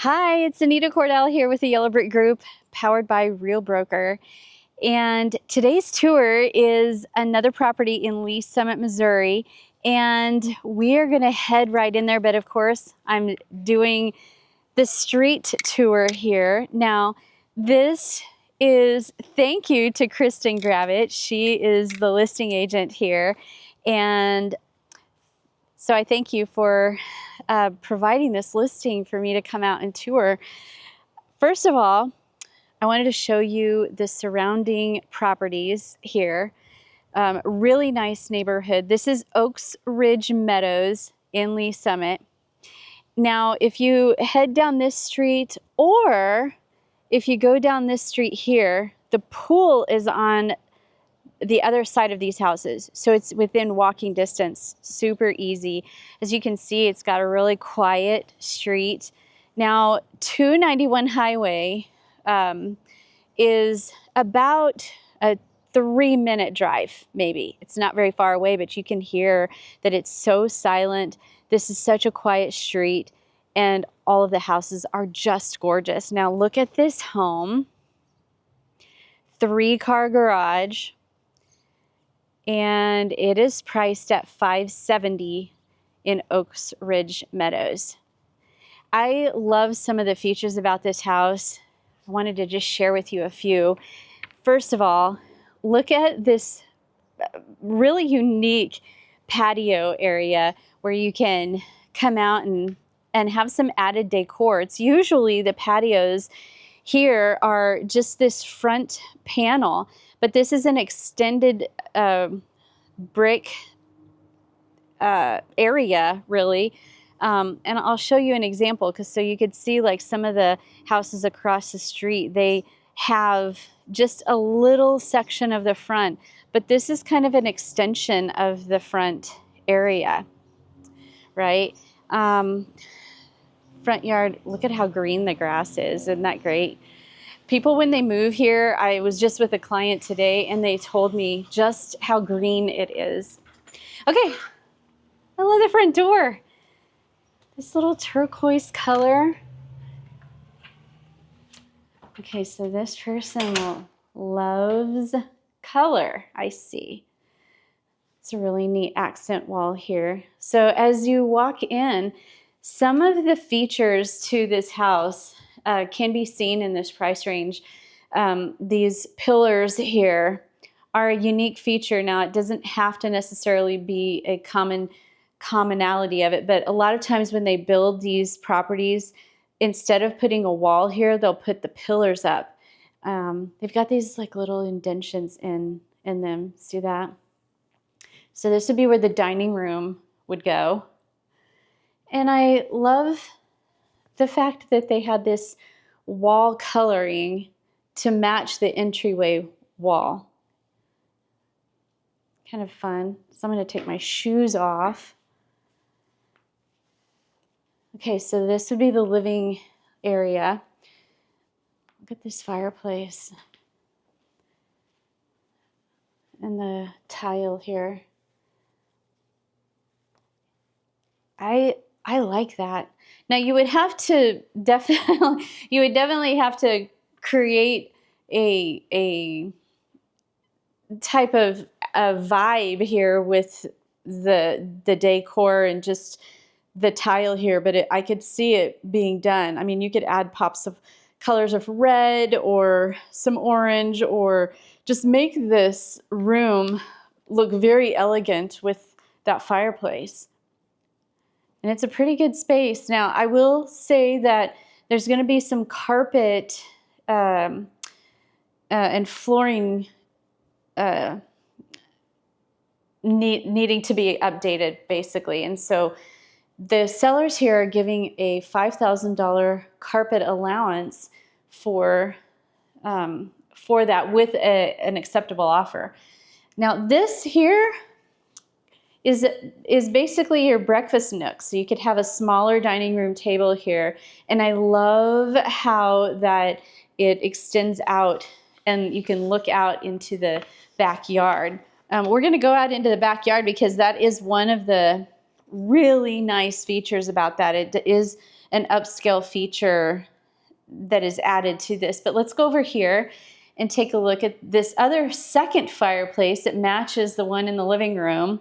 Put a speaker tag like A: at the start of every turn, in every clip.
A: Hi, it's Anita Cordell here with the Yellow Brick Group, powered by Real Broker. And today's tour is another property in Lee Summit, Missouri. And we are going to head right in there. But of course, I'm doing the street tour here. Now, this is thank you to Kristin Gravatt. She is the listing agent here. And so I thank you for providing this listing for me to come out and tour. First of all, I wanted to show you the surrounding properties here. Really nice neighborhood. This is Oaks Ridge Meadows in Lee Summit. Now, if you head down this street, or if you go down this street here, the pool is on the other side of these houses. So it's within walking distance, super easy. As you can see, it's got a really quiet street. Now, 291 Highway is about a 3-minute drive, maybe. It's not very far away, but you can hear that it's so silent. This is such a quiet street, and all of the houses are just gorgeous. Now, look at this home. 3-car garage. And it is priced at $570 in Oaks Ridge Meadows. I love some of the features about this house. I wanted to just share with you a few. First of all, look at this really unique patio area where you can come out and have some added decor. It's usually the patios here are just this front panel, but this is an extended brick area, really. And I'll show you an example, because so you could see like some of the houses across the street, they have just a little section of the front, but this is kind of an extension of the front area, right? Front yard, look at how green the grass is. Isn't that great? People, when they move here, I was just with a client today and they told me just how green it is. Okay, I love the front door. This little turquoise color. Okay, so this person loves color, I see. It's a really neat accent wall here. So as you walk in, some of the features to this house can be seen in this price range. These pillars here are a unique feature. Now, it doesn't have to necessarily be a commonality of it, but a lot of times when they build these properties, instead of putting a wall here, they'll put the pillars up. They've got these like little indentions in them. See that? So this would be where the dining room would go. And I love the fact that they had this wall coloring to match the entryway wall. Kind of fun. So I'm going to take my shoes off. Okay, so this would be the living area. Look at this fireplace. And the tile here. I like that. Now you would have to definitely have to create a type of a vibe here with the decor and just the tile here, but I could see it being done. I mean, you could add pops of colors of red or some orange, or just make this room look very elegant with that fireplace. And it's a pretty good space. Now, I will say that there's going to be some carpet and flooring needing to be updated, basically. And so the sellers here are giving a $5,000 carpet allowance for that with an acceptable offer. Now, this here is basically your breakfast nook. So you could have a smaller dining room table here. And I love how that it extends out and you can look out into the backyard. We're going to go out into the backyard because that is one of the really nice features about that. It is an upscale feature that is added to this. But let's go over here and take a look at this other second fireplace that matches the one in the living room.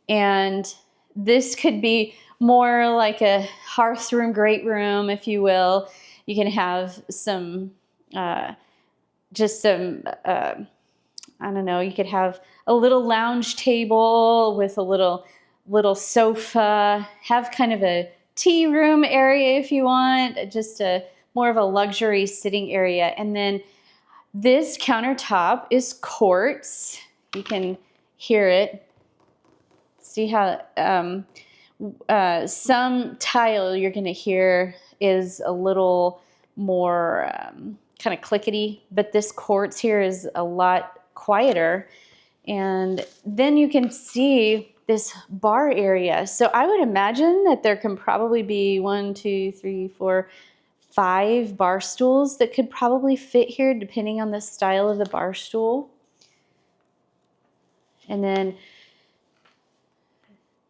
A: And this could be more like a hearth room, great room, if you will. You can have some, I don't know, you could have a little lounge table with a little sofa, have kind of a tea room area if you want, just a more of a luxury sitting area. And then this countertop is quartz. You can hear it. See how some tile you're going to hear is a little more kind of clickety, but this quartz here is a lot quieter. And then you can see this bar area. So I would imagine that there can probably be 1, 2, 3, 4, 5 bar stools that could probably fit here depending on the style of the bar stool. And then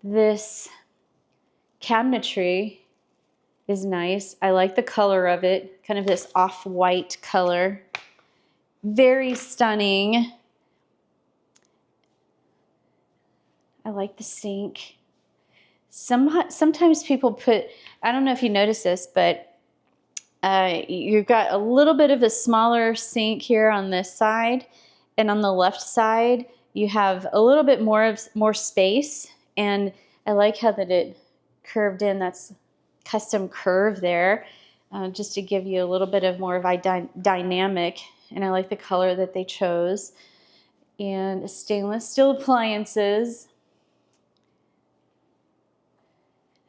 A: this cabinetry is nice. I like the color of it, kind of this off-white color. Very stunning. I like the sink. Sometimes people put, I don't know if you notice this, but you've got a little bit of a smaller sink here on this side, and on the left side you have a little bit more space. And I like how that it curved in. That's custom curve there, just to give you a little bit of more of a dynamic. And I like the color that they chose. And stainless steel appliances.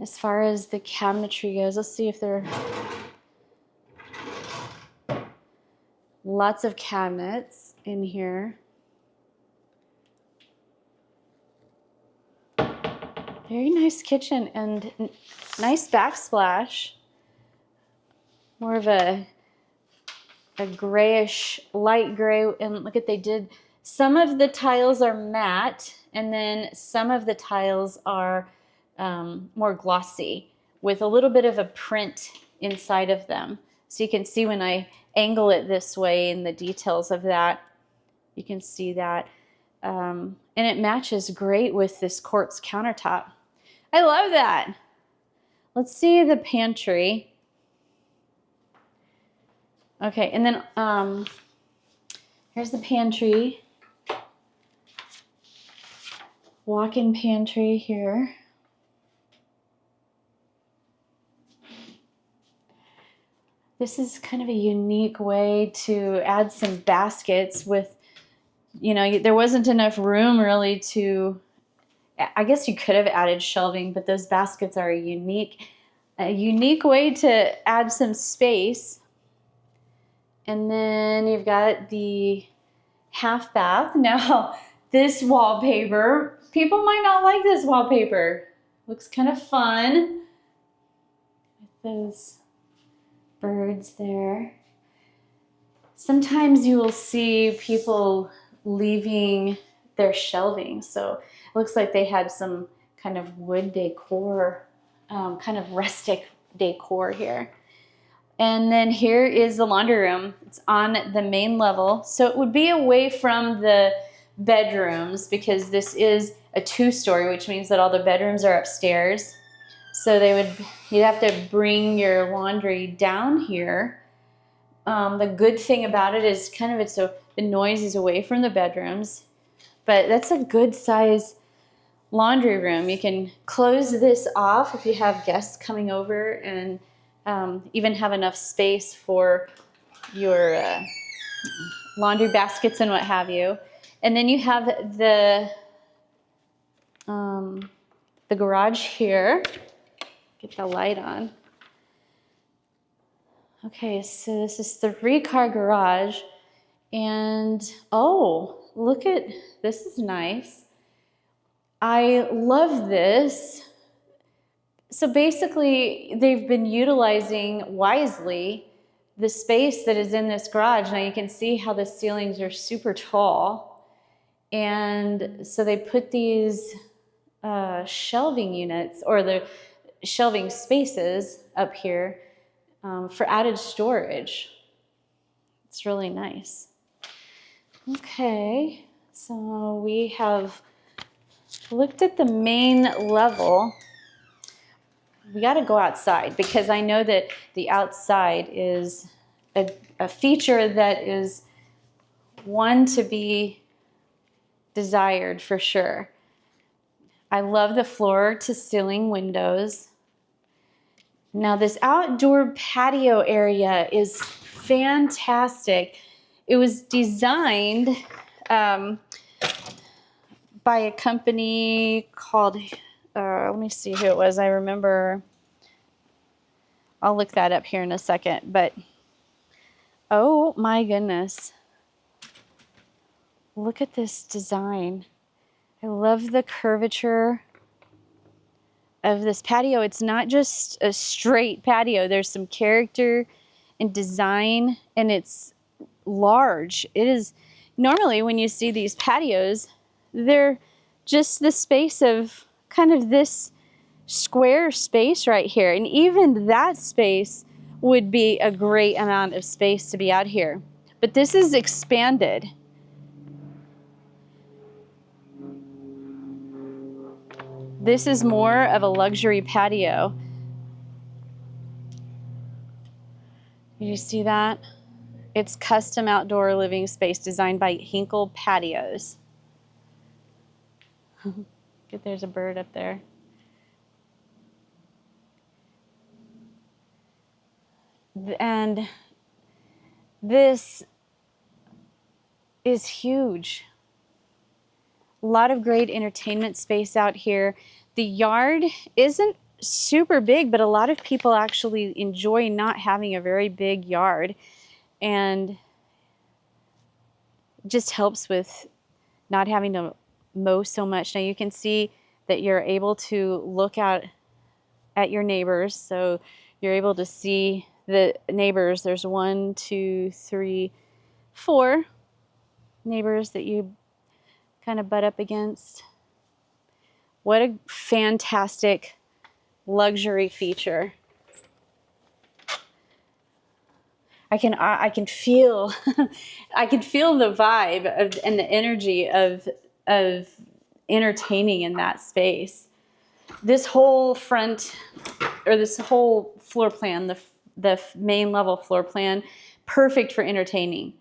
A: As far as the cabinetry goes, let's see if there are lots of cabinets in here. Very nice kitchen and nice backsplash. More of a grayish, light gray. And look at, they did, some of the tiles are matte, and then some of the tiles are more glossy with a little bit of a print inside of them. So you can see when I angle it this way in the details of that, you can see that. And it matches great with this quartz countertop. I love that. Let's see the pantry. Okay, and then here's the pantry. Walk-in pantry here. This is kind of a unique way to add some baskets with, you know, there wasn't enough room really to, I guess you could have added shelving, but those baskets are a unique way to add some space. And then you've got the half bath. Now, this wallpaper, people might not like this wallpaper. Looks kind of fun with those birds there. Sometimes you will see people leaving their shelving. So it looks like they had some kind of wood decor, kind of rustic decor here. And then here is the laundry room. It's on the main level. So it would be away from the bedrooms because this is a 2-story, which means that all the bedrooms are upstairs. So you'd have to bring your laundry down here. The good thing about it is kind of the noise is away from the bedrooms, but that's a good size laundry room. You can close this off if you have guests coming over, and even have enough space for your laundry baskets and what have you. And then you have the garage here. Get the light on. Okay, so this is the 3-car garage, and oh, look at, this is nice. I love this. So basically, they've been utilizing wisely the space that is in this garage. Now you can see how the ceilings are super tall, and so they put these shelving units, or the shelving spaces up here for added storage. It's really nice. Okay, so we have looked at the main level. We got to go outside because I know that the outside is a feature that is one to be desired for sure. I love the floor to ceiling windows. Now this outdoor patio area is fantastic. It was designed by a company called, let me see who it was. I remember, I'll look that up here in a second, but oh my goodness. Look at this design. I love the curvature of this patio. It's not just a straight patio. There's some character and design, and it's large. It is, normally when you see these patios, they're just the space of kind of this square space right here. And even that space would be a great amount of space to be out here. But this is expanded. This is more of a luxury patio. You see that? It's custom outdoor living space designed by Hinkle Patios. There's a bird up there. And this is huge. A lot of great entertainment space out here. The yard isn't super big, but a lot of people actually enjoy not having a very big yard, and it just helps with not having to mow so much. Now you can see that you're able to look out at your neighbors, so you're able to see the neighbors. There's 1, 2, 3, 4 neighbors that you kind of butt up against. What a fantastic luxury feature. I can feel I can feel the vibe of, and the energy of entertaining in that space. This whole front, or this whole floor plan, the main level floor plan, perfect for entertaining.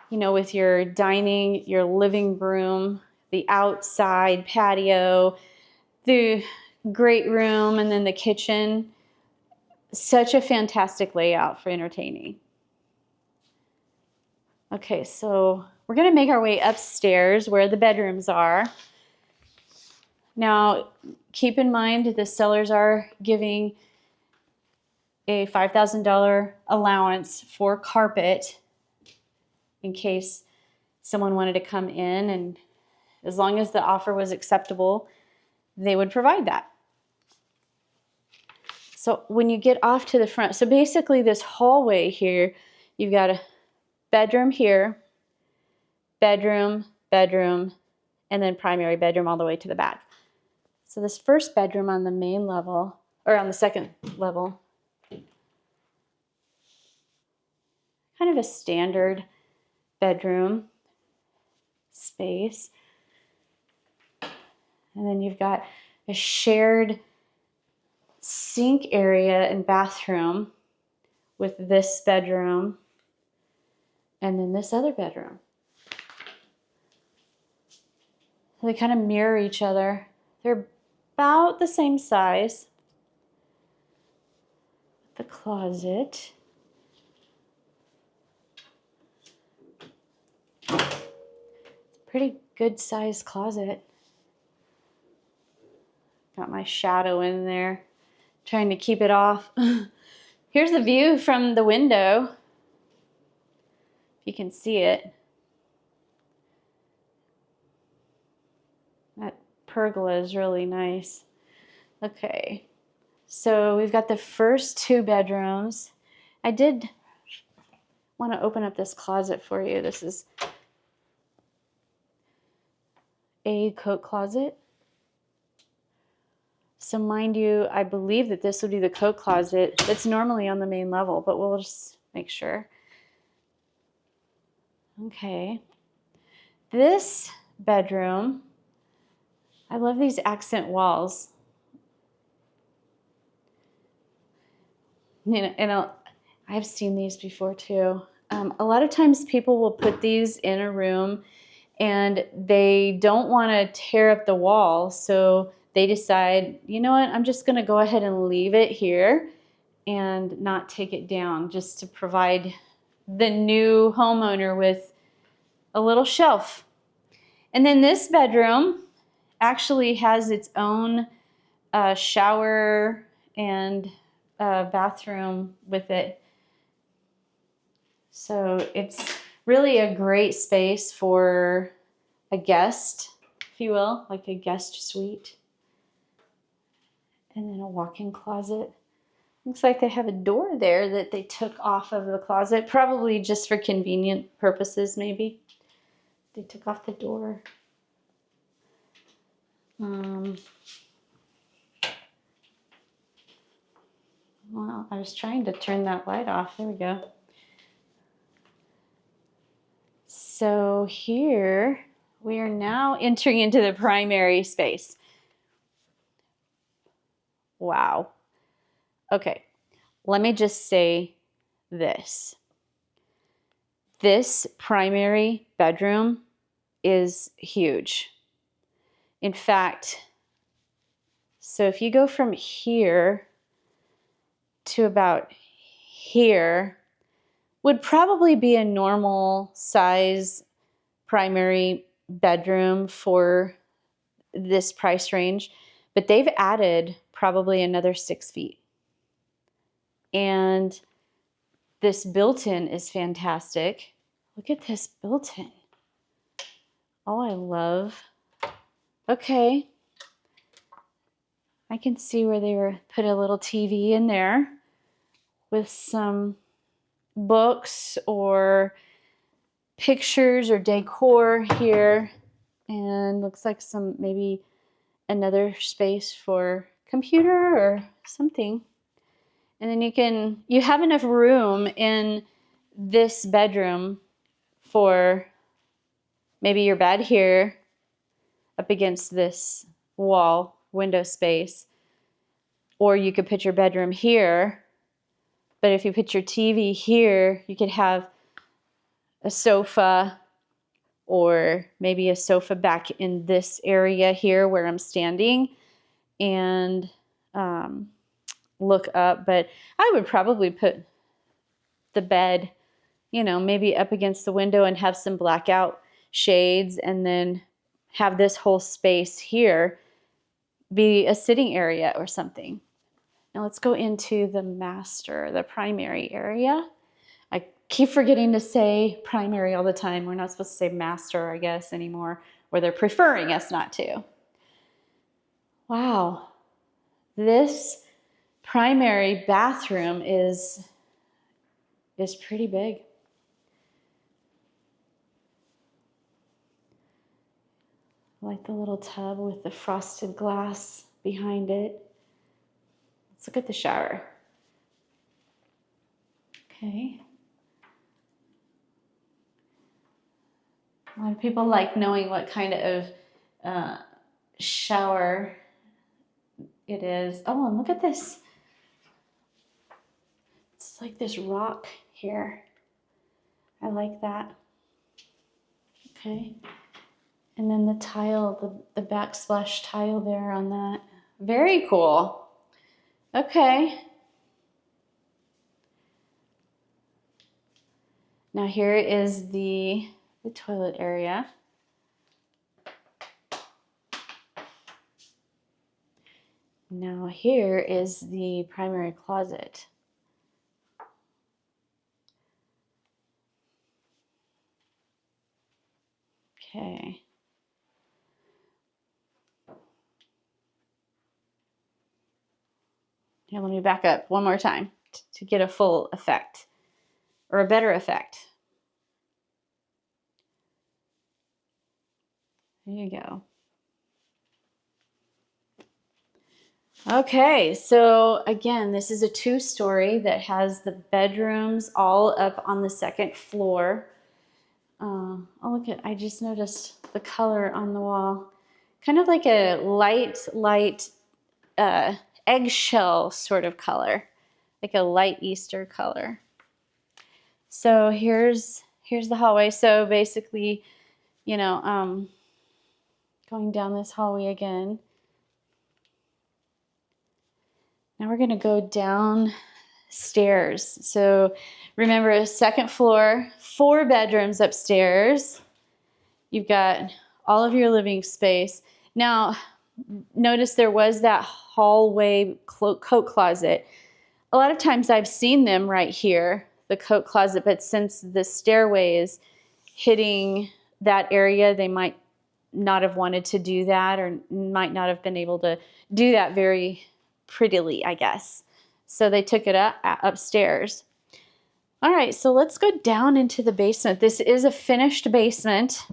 A: You know, with your dining, your living room, the outside patio, the great room, and then the kitchen. Such a fantastic layout for entertaining. Okay, so we're gonna make our way upstairs where the bedrooms are. Now, keep in mind the sellers are giving a $5,000 allowance for carpet in case someone wanted to come in, and as long as the offer was acceptable, they would provide that. So when you get off to the front, so basically this hallway here, you've got a bedroom here, bedroom, bedroom, and then primary bedroom all the way to the back. So this first bedroom on the main level, or on the second level, kind of a standard bedroom space. And then you've got a shared sink area and bathroom with this bedroom and then this other bedroom. They kind of mirror each other. They're about the same size. The closet. It's a pretty good sized closet. Got my shadow in there, trying to keep it off. Here's the view from the window. If you can see it. That pergola is really nice. Okay, so we've got the first 2 bedrooms. I did want to open up this closet for you. This is a coat closet. So mind you, I believe that this would be the coat closet that's normally on the main level, but we'll just make sure. Okay. This bedroom, I love these accent walls. You know, and I've seen these before too. A lot of times people will put these in a room and they don't want to tear up the wall, so they decide, you know what, I'm just going to go ahead and leave it here and not take it down, just to provide the new homeowner with a little shelf. And then this bedroom actually has its own shower and bathroom with it. So it's really a great space for a guest, if you will, like a guest suite. And then a walk-in closet. Looks like they have a door there that they took off of the closet, probably just for convenient purposes, maybe. They took off the door. Well, I was trying to turn that light off. There we go. So here we are now entering into the primary space. Wow. Okay, let me just say this. This primary bedroom is huge. In fact, so if you go from here to about here, would probably be a normal size primary bedroom for this price range, but they've added probably another 6 feet. And this built-in is fantastic. Look at this built-in. Oh, I love. Okay. I can see where they were put a little TV in there with some books or pictures or decor here, and looks like some maybe another space for computer or something. And then you have enough room in this bedroom for maybe your bed here up against this wall window space, or you could put your bedroom here. But if you put your TV here, you could have a sofa, or maybe a sofa back in this area here where I'm standing, and look up. But I would probably put the bed, you know, maybe up against the window and have some blackout shades, and then have this whole space here be a sitting area or something. Now let's go into the primary area. I keep forgetting to say primary all the time. We're not supposed to say master, I guess, anymore, or they're preferring us not to. Wow. This primary bathroom is pretty big. I like the little tub with the frosted glass behind it. Let's look at the shower. Okay. A lot of people like knowing what kind of shower it is. Oh, and look at this. It's like this rock here. I like that. Okay. And then the tile, the backsplash tile there on that. Very cool. Okay. Now here is the toilet area. Now here is the primary closet. Okay. Here, let me back up one more time to get a full effect, or a better effect. There you go. Okay, so again, this is a two-story that has the bedrooms all up on the second floor. Oh, look at, I just noticed the color on the wall. Kind of like a light eggshell sort of color, like a light Easter color. So here's the hallway. So basically, you know, going down this hallway again. Now we're gonna go downstairs. So remember, second floor, 4 bedrooms upstairs. You've got all of your living space. Now, notice there was that hallway coat closet. A lot of times I've seen them right here, the coat closet, but since the stairway is hitting that area, they might not have wanted to do that, or might not have been able to do that very prettily, I guess. So they took it upstairs. All right, so let's go down into the basement. This is a finished basement.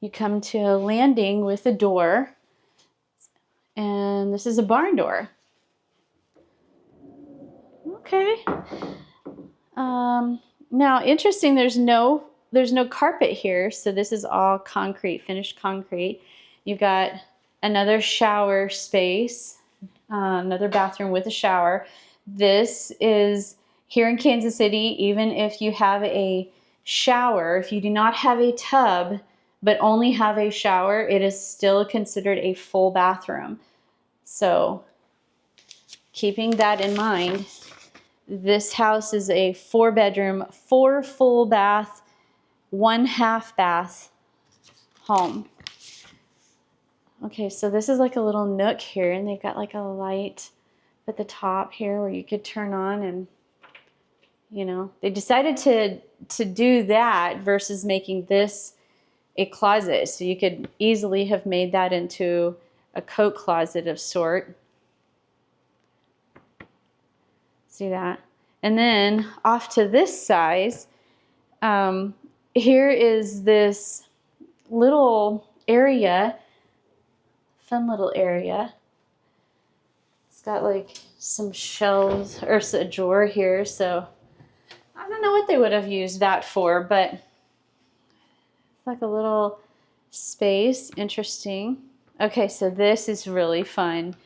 A: You come to a landing with a door, and this is a barn door. Okay. Now, interesting, there's no carpet here, so this is all concrete, finished concrete. You've got another shower space, another bathroom with a shower. This is here in Kansas City, even if you have a shower, if you do not have a tub, but only have a shower, it is still considered a full bathroom. So keeping that in mind, this house is a 4-bedroom, 4 full bath, 1 half bath home. Okay, so this is like a little nook here, and they've got like a light at the top here where you could turn on, and you know, they decided to do that versus making this a closet. So you could easily have made that into a coat closet of sort. See that? And then off to this side, here is this little area, fun little area. It's got like some shelves or a drawer here, so I don't know what they would have used that for, but it's like a little space. Interesting. Okay, so this is really fun.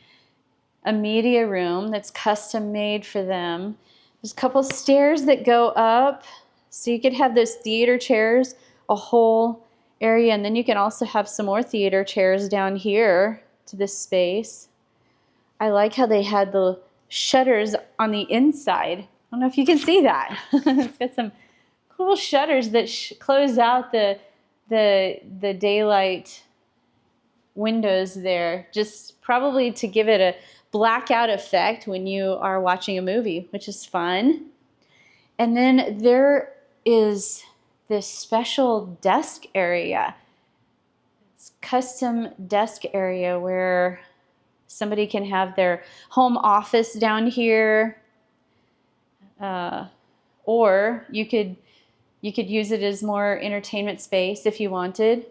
A: A media room that's custom made for them. There's a couple stairs that go up, so you could have those theater chairs, a whole area, and then you can also have some more theater chairs down here to this space. I like how they had the shutters on the inside. I don't know if you can see that. It's got some cool shutters that close out the daylight windows there, just probably to give it a blackout effect when you are watching a movie, which is fun. And then there is this special desk area. It's custom desk area where somebody can have their home office down here, or you could use it as more entertainment space if you wanted.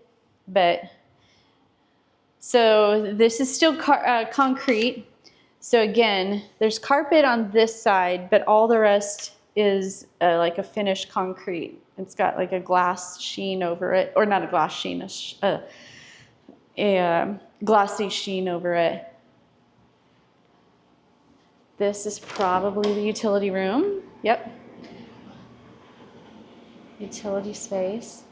A: But so this is still concrete. So again, there's carpet on this side, but all the rest is like a finished concrete. It's got like a glass sheen over it, or not a glass sheen, a glossy sheen over it. This is probably the utility room. Yep. Utility space.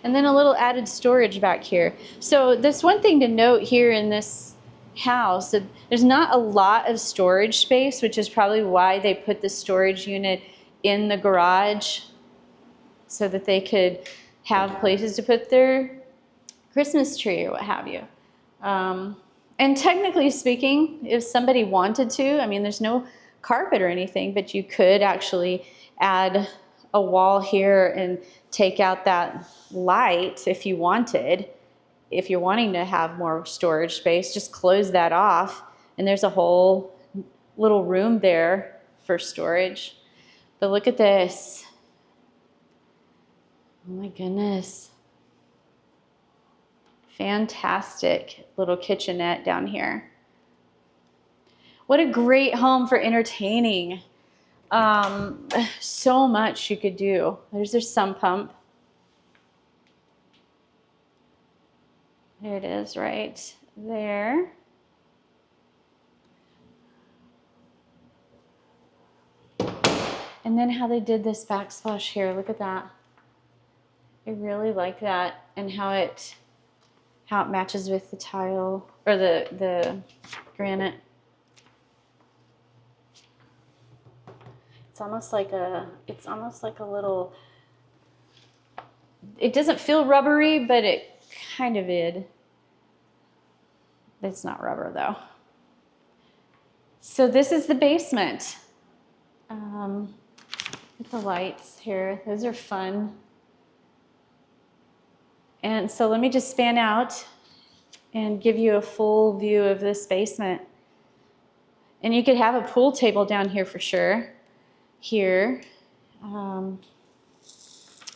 A: And then a little added storage back here. So that's one thing to note here in this house, that there's not a lot of storage space, which is probably why they put the storage unit in the garage, so that they could have places to put their Christmas tree or what have you. And technically speaking, if somebody wanted to, I mean, there's no carpet or anything, but you could actually add a wall here and take out that light if you wanted. If you're wanting to have more storage space, just close that off, and there's a whole little room there for storage. But look at this. Oh my goodness. Fantastic little kitchenette down here. What a great home for entertaining. So much you could do. There's their sump pump. There it is right there. And then how they did this backsplash here. Look at that. I really like that, and how it matches with the tile or the granite. It's almost like a little, it doesn't feel rubbery, but it kind of is. It's not rubber though. So this is the basement. With the lights here, those are fun. And so let me just span out and give you a full view of this basement. And you could have a pool table down here for sure. Here,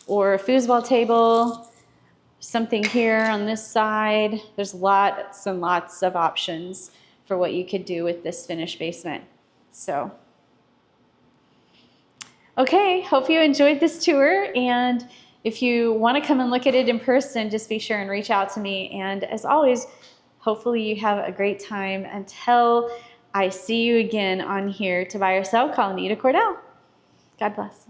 A: or a foosball table, something here on this side. There's lots and lots of options for what you could do with this finished basement. So, okay, hope you enjoyed this tour, and if you want to come and look at it in person, just be sure and reach out to me. And as always, hopefully you have a great time until I see you again on here to buy or sell. Call Anita Cordell. God bless.